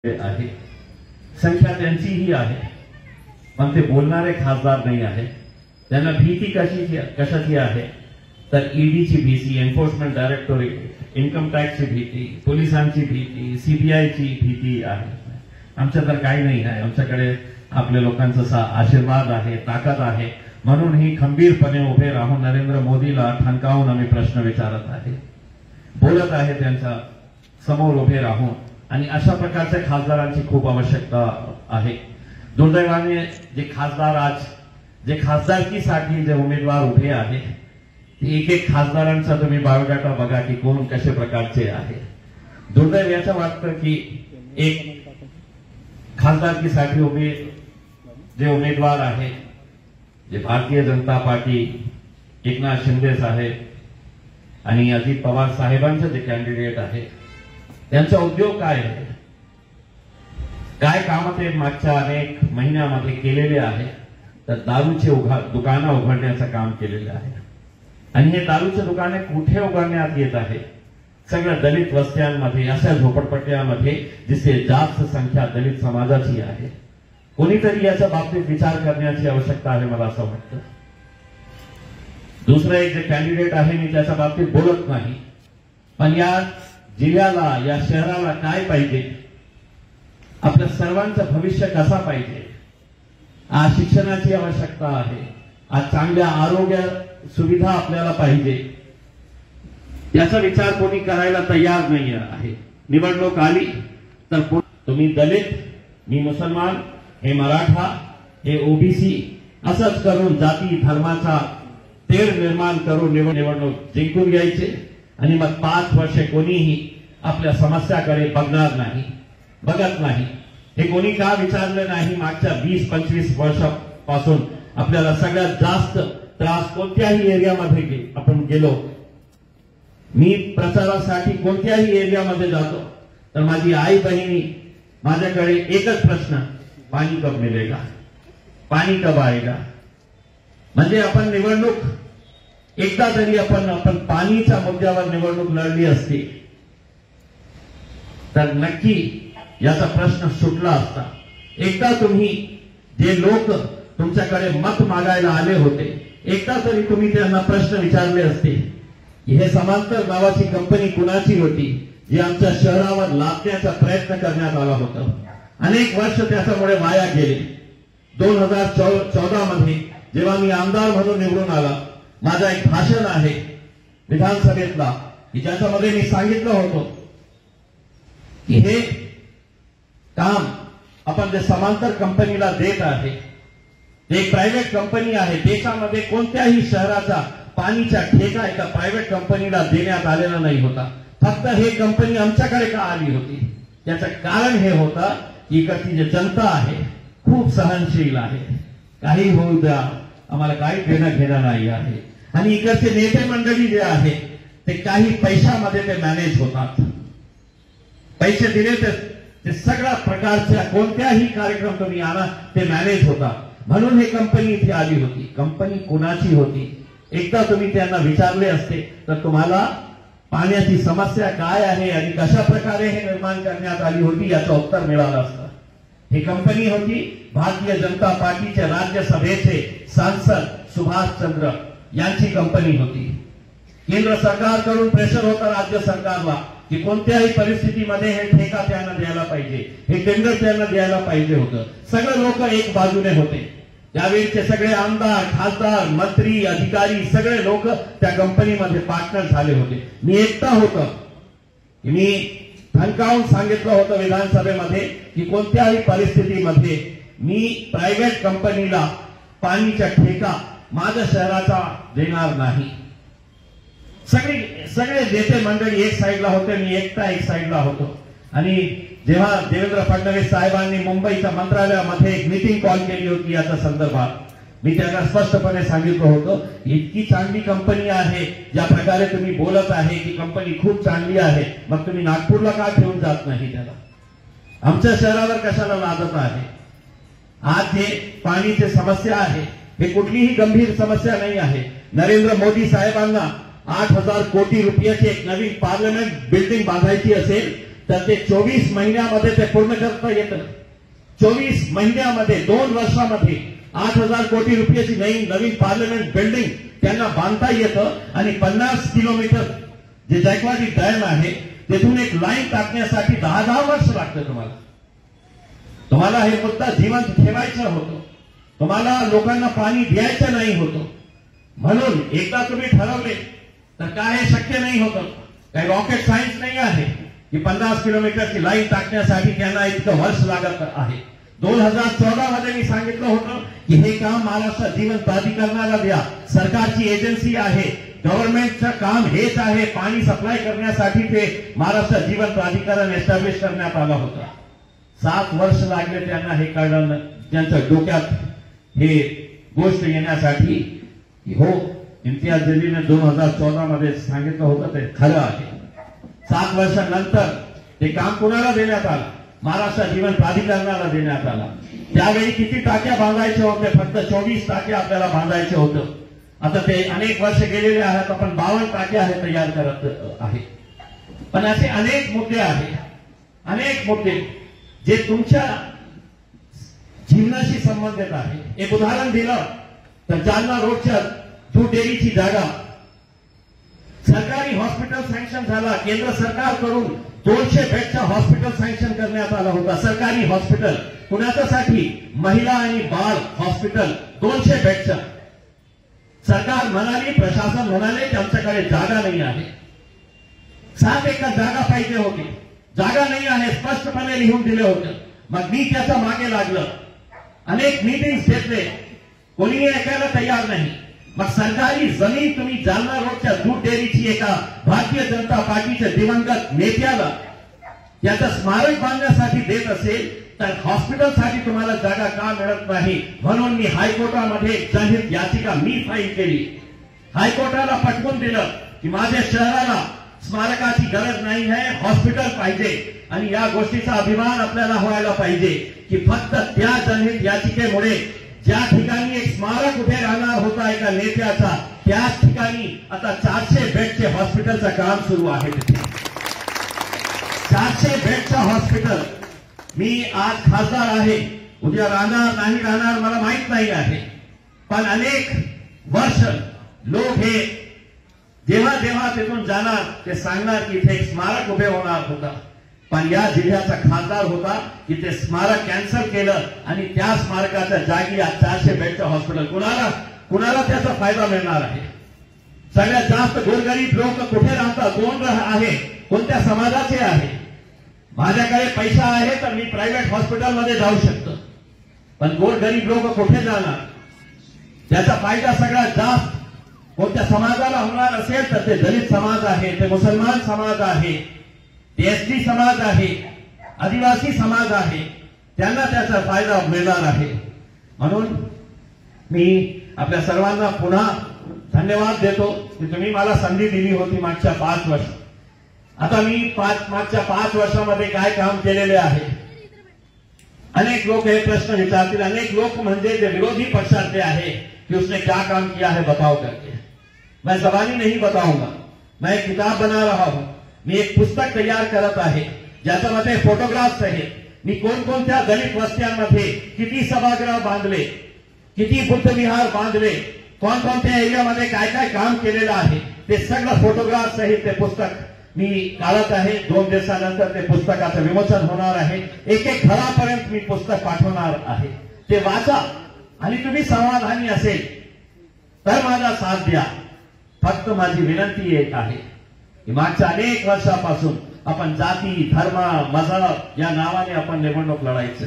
आहे, संख्या त्यांचीही आहे, पण ते बोलणारे खासदार नाही आहे. त्यांना भीती कशाची आहे तर ईडीची भीती, एन्फोर्समेंट डायरेक्टोरेट, इन्कम टॅक्सची भीती, पोलिसांची भीती, सीबीआयची भीती आहे. आमच्या तर काही नाही आहे. आमच्याकडे आपल्या लोकांचा आशीर्वाद आहे, ताकद आहे. म्हणून ही खंबीरपणे उभे राहून नरेंद्र मोदीला ठणकावून आम्ही प्रश्न विचारत आहे, बोलत आहे त्यांच्या समोर उभे राहून. आणि अशा प्रकारच्या खासदारांची खूप आवश्यकता आहे. दुर्दैवाने जे खासदार आज जे खासदारकीसाठी जे उमेदवार उभे आहेत ते एक एक खासदारांचा तुम्ही बायोडाटा बघा की कोण कशा प्रकारचे आहे. दुर्दैव याचं वाटतं की एक खासदारकीसाठी उभे जे उमेदवार आहे, जे भारतीय जनता पार्टी, एकनाथ शिंदे साहेब आणि अजित पवार साहेबांचे जे कॅन्डिडेट आहे, त्यांचा उद्योग काय आहे, काय काम ते मागच्या अनेक महिन्यामध्ये केलेले आहे तर दारूचे दुकानं उघडण्याचं काम केलेलं आहे. आणि हे दारूचे दुकाने कुठे उघडण्यात येत आहे? सगळ्या दलित वस्त्यांमध्ये, अशा झोपडपट्ट्यामध्ये जिथे जास्त संख्या दलित समाजाची आहे. कोणीतरी याच्या बाबतीत विचार करण्याची आवश्यकता आहे मला असं वाटतं. दुसरं एक जे कॅन्डिडेट आहे मी त्याच्या बाबतीत बोलत नाही, पण या जिल्ह्याला, या शहराला काय पाहिजे, आपल्या सर्वांचं भविष्य कसा पाहिजे, आज शिक्षणाची आवश्यकता आहे, आज चांगल्या आरोग्य सुविधा आपल्याला पाहिजे, त्याचा विचार कोणी करायला तयार नाही आहे. निवडणूक आली तर तुम्ही दलित, मी मुसलमान, हे मराठा, हे ओबीसी असंच करून जाती धर्माचा तेढ निर्माण करून निवडणूक जिंकून घ्यायचे. आणि मग 5 वर्षे कोणीही आपल्या समस्याकडे बघणार नाही, बघत नाही. हे कोणी का विचारलं नाही? मागच्या 20-25 वर्षापासून आपल्याला सगळ्यात जास्त त्रास कोणत्याही एरियामध्ये आपण गेलो, मी प्रचारासाठी कोणत्याही एरियामध्ये जातो तर माझी आई बहिणी माझ्याकडे एकच प्रश्न, पाणी कब मिलेगा, पाणी कब आएगा. म्हणजे आपण निवडणूक एकदा तरी आपण पाणीच्या मुद्द्यावर निवडणूक लढली असती तर नक्की याचा प्रश्न सुटला असता. एकदा तुम्ही जे लोक तुमच्याकडे मत मागायला आले होते, एकदा तरी तुम्ही त्यांना प्रश्न विचारले असते की हे समांतर नावाची कंपनी कुणाची होती जी आमच्या शहरावर लादण्याचा प्रयत्न करण्यात आला होता. अनेक वर्ष त्याच्यामुळे वाया गेले. 2014 मध्ये जेव्हा मी आमदार म्हणून निवडून आला, माझा एक भाषण आहे विधानसभेतला की ज्याच्यामध्ये मी सांगितलं होतं की हे काम आपण जे समांतर कंपनीला देत आहे, एक प्रायव्हेट कंपनी आहे. देशामध्ये कोणत्याही शहराचा पाणीचा ठेका एका प्रायव्हेट कंपनीला देण्यात आलेला नाही होता. फक्त हे कंपनी आमच्याकडे का आली होती? त्याचं कारण हे होतं की इकडची जी जनता आहे खूप सहनशील आहे. काही होऊ द्या, आम्हाला काही देणं घेणं नाही आहे. आणि इकडचे नेते मंडळी जे आहे ते काही पैशामध्ये ते मॅनेज होतात. पैसे दिले ते सगळ्या प्रकारच्या कोणत्याही कार्यक्रम तुम्ही आणा ते मॅनेज होता. म्हणून ही कंपनी इथे आली होती. कंपनी कोणाची होती? एकदा तुम्ही त्यांना विचारले असते तर तुम्हाला पाण्याची समस्या काय आहे आणि कशा प्रकारे हे निर्माण करण्यात आली होती याचं उत्तर मिळालं असतं. ही कंपनी होती भारतीय जनता पार्टीचे राज्यसभेचे सांसद सुभाषचंद्र यांची कंपनी होती. केंद्र सरकारकडून प्रेशर होता राज्य सरकारला की कोणत्याही परिस्थितीमध्ये हे ठेका त्यांना द्यायला पाहिजे, हे टेंडर त्यांना द्यायला पाहिजे होतं. सगळे लोक एक बाजूने होते. त्यावेळेचे सगळे आमदार, खासदार, मंत्री, अधिकारी सगळे लोक त्या कंपनीमध्ये पार्टनर झाले होते. मी एकटा होतो. मी ठणकावून सांगितलं होतं विधानसभेमध्ये की कोणत्याही परिस्थितीमध्ये मी प्रायव्हेट कंपनीला पाणीचा ठेका माझ्या शहराचा देणार नाही. सगळे नेते मंडळी एक साईडला होते, मी एकटा एक साईडला होतो. आणि जेव्हा देवेंद्र फडणवीस साहेबांनी मुंबईच्या मंत्रालयामध्ये एक मीटिंग कॉल केली होती याच्या संदर्भात, मी त्यांना स्पष्टपणे सांगितलं होतं इतकी चांगली कंपनी आहे, ज्या प्रकारे तुम्ही बोलत आहे की कंपनी खूप चांगली आहे, मग तुम्ही नागपूरला का ठेवून जात नाही त्याला? आमच्या शहरावर कशाला लादत आहे? आज जे पाणीची समस्या आहे हे कुठलीही गंभीर समस्या नाही आहे. नरेंद्र मोदी साहेबांना 8,000 कोटी रुपयाची एक नवीन पार्लमेंट बिल्डिंग बांधायची असेल तर ते 24 महिन्यामध्ये ते पूर्ण करता येतं. 24 महिन्यामध्ये 2 वर्षामध्ये 8,000 कोटी रुपयाची नवीन पार्लमेंट बिल्डिंग त्यांना बांधता येतं आणि 50 किलोमीटर जे जायकवाडी डॅम आहे तिथून एक लाईन टाकण्यासाठी 10 वर्ष लागतं. तुम्हाला हे मुद्दा जिवंत ठेवायचा होतो. तुम्हाला लोकांना पाणी द्यायचं नाही होतं. म्हणून एकदा तुम्ही ठरवले तर काय हे शक्य नाही होतं. काही रॉकेट सायन्स नाही आहे की 50 किलोमीटरची लाईन टाकण्यासाठी त्यांना इतकं वर्ष लागत आहे. 2014 मध्ये मी सांगितलं होतं की हे काम महाराष्ट्र जीवन प्राधिकरणाला द्या. सरकारची एजन्सी आहे, गव्हर्नमेंटचं काम हेच आहे. पाणी सप्लाय करण्यासाठी ते महाराष्ट्र जीवन प्राधिकरण एस्टॅब्लिश करण्यात आलं होतं. 7 वर्ष लागले त्यांना हे कळलं, त्यांच्या डोक्यात हे गोष्ट येण्यासाठी की हो इम्तियाज जलीलने 2014 मध्ये सांगितलं होतं ते खरं आहे. 7 वर्षांनंतर ते काम कुणाला देण्यात आलं? महाराष्ट्र जीवन प्राधिकरणाला देण्यात आला. त्यावेळी किती टाक्या बांधायचे होते? फक्त 24 टाक्या आपल्याला बांधायचे होतं. आता ते अनेक वर्ष गेलेले आहेत, आपण 52 टाक्या तयार करत आहे. पण असे अनेक मुद्दे आहेत, अनेक मुद्दे जे तुमच्या जीवनाशी संबंधित आहे. एक उदाहरण दिलं तर जालना रोडच्या दूध डेअरीची जागा सरकारी हॉस्पिटल सँक्शन झाला. केंद्र सरकारकडून 200 बेडचा हॉस्पिटल सँक्शन करण्यात आला होता. सरकारी हॉस्पिटल कुणाच्यासाठी? महिला आणि बाळ हॉस्पिटल 200 बेडचा. सरकार म्हणाली, प्रशासन म्हणाले की आमच्याकडे जागा नाही आहे. 7 एकर जागा पाहिजे होती, जागा नाही आहे स्पष्टपणे लिहून दिले होते. मग मी त्याच्या मागे लागलं, अनेक मीटिंग्स घेतले, कोणीही ऐकायला तयार नाही. मग सरकारी जमीन तुम्ही जालना रोडच्या दूध डेअरीची एका भारतीय जनता पार्टीच्या दिवंगत नेत्याला त्याचं स्मारक बांधण्यासाठी देत असेल तर हॉस्पिटलसाठी तुम्हाला जागा का मिळत नाही? म्हणून मी हायकोर्टामध्ये जनहित याचिका मी फाईल केली. हायकोर्टाला पटवून दिलं की माझ्या शहराला स्मारकाची गरज नाही आहे, हॉस्पिटल पाहिजे. आणि या गोष्टीचा अभिमान आपल्याला व्हायला पाहिजे की फक्त त्या जनहित याचिकेमुळे ज्या ठिकाणी एक स्मारक उभे राहणार होता एका नेत्याचा, त्याच ठिकाणी आता 400 बेडचे हॉस्पिटलचं काम सुरू आहे. 400 बेडचं हॉस्पिटल. मी आज खासदार आहे, उद्या राहणार नाही राहणार मला माहित नाही आहे. पण अनेक वर्ष लोक हे जेव्हा जेव्हा तिथून जाणार ते सांगणार की इथे एक स्मारक उभे होणार होता. पण या जिल्ह्याचा खासदार होता की ते स्मारक कॅन्सल केलं आणि त्या स्मारकाच्या जागी 400 बेडचं हॉस्पिटल. कुणाला त्याचा फायदा मिळणार आहे? सगळ्यात जास्त गोरगरीब लोक कुठे राहतात? कोण आहे? कोणत्या समाजाचे आहे? माझ्याकडे पैसा आहे तर मी प्रायव्हेट हॉस्पिटलमध्ये जाऊ शकतो, पण गोरगरीब लोक कुठे जाणार? त्याचा फायदा सगळ्यात जास्त कोणत्या समाजाला होणार असेल तर ते दलित समाज आहे, ते मुसलमान समाज आहे, ते एसटी समाज आहे, आदिवासी समाज आहे. त्यांना त्याचा फायदा मिळणार आहे. म्हणून मी आपल्या सर्वांना पुन्हा धन्यवाद देतो की तुम्ही मला संधी दिली होती मागच्या 5 वर्ष. आता मी मागच्या 5 वर्षामध्ये काय काम केलेले आहे? अनेक लोक हे प्रश्न विचारतील. अनेक लोक म्हणजे जे विरोधी पक्षातले आहे कि उसने क्या काम किया है बताओ करके. मैं जबानी नहीं बताऊंगा, मैं एक किताब बना रहा हूं. मी एक पुस्तक तयार करत आहे ज्याच्यामध्ये फोटोग्राफ्स आहेत. मी कोणकोणत्या दलित वस्त्यांमध्ये किती सभागृह बांधले, किती बुद्ध विहार बांधले, कोणकोणत्या एरियामध्ये काय काय काम केलेलं आहे ते सगळं फोटोग्राफ सहित ते पुस्तक मी काढत आहे. 2 दिवसानंतर ते पुस्तकाचं विमोचन होणार आहे. एक एक घरापर्यंत मी पुस्तक पाठवणार आहे. ते वाचा आणि तुम्ही समाधानी असेल तर माझा साथ द्या. फक्त माझी विनंती एक आहे की मागच्या अनेक वर्षापासून आपण जाती, धर्म, मजहब या नावाने आपण निवडणूक लढायचं.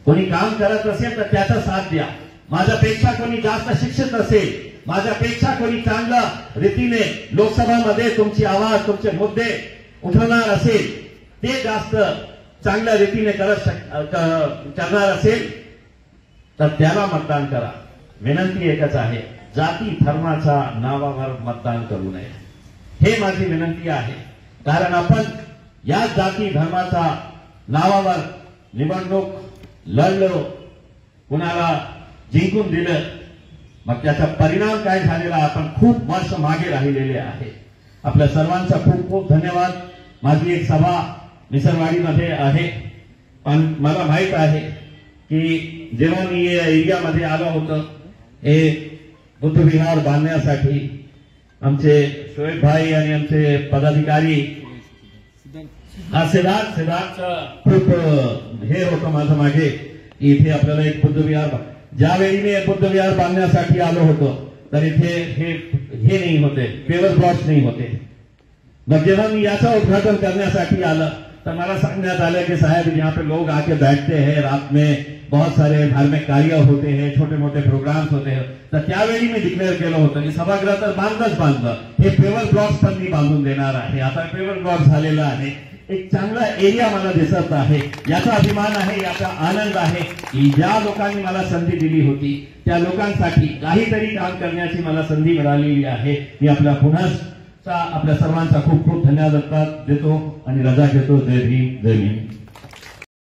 कोणी काम करत असेल तर त्याचा साथ द्या. माझ्यापेक्षा कोणी जास्त शिक्षित असेल, माझ्यापेक्षा कोणी चांगल्या रीतीने लोकसभामध्ये तुमची आवाज, तुमचे मुद्दे उठवणार असेल, ते जास्त चांगल्या रीतीने करणार असेल तर त्याला मतदान करा. विनंती एकच आहे, जाती धर्माच्या नावावर मतदान करू नये. हे माझी विनंती आहे. कारण आपण या जाती धर्माच्या नावावर निवडणूक लढलो, कुणाला जिंकून दिलं, मग त्याचा परिणाम काय झालेला आपण खूप वर्ष मागे राहिलेले आहे. आपल्या सर्वांचा खूप खूप धन्यवाद. माझी एक सभा मिसळवाडीमध्ये आहे. पण मला माहित आहे की जेव्हा मी या एरियामध्ये आलो होतो हे बुद्धविहार बांधण्यासाठी, आमचे शोएब भाई आणि आमचे पदाधिकारी सिद्धार्थ खूप हे होतं माझं मागे, इथे आपल्याला एक बुद्धविहार, ज्यावेळी मी बुद्धविहार बांधण्यासाठी आलो होतो तर इथे हे नाही होते, पेवर ब्लॉक्स नहीं होते. मग जेव्हा मी याचा उद्घाटन करण्यासाठी आलं तो मला सांगण्यात आलं कि साहब यहाँ पे लोग आके बैठते हैं, रात में बहुत सारे धार्मिक कार्य होते हैं, छोटे मोठे प्रोग्राम्स होते हैं. तर त्यावेळी मी डिक्लेअर केलं होतं की सभागृह तर बांधलं, हे पेवर ब्लॉक्स पण मी बांधून देणार आहे. आता पेवर ब्लॉक झालेला आहे. एक चांगला एरिया मला दिसत आहे. याचा अभिमान आहे, याचा आनंद आहे की ज्या लोकांनी मला संधी दिली होती त्या लोकांसाठी काहीतरी काम करण्याची मला संधी मिळालेली आहे. मी आपल्या सर्वांचा खूप खूप धन्यवाद देतो आणि रजा घेतो. जय भीम, जय भीम.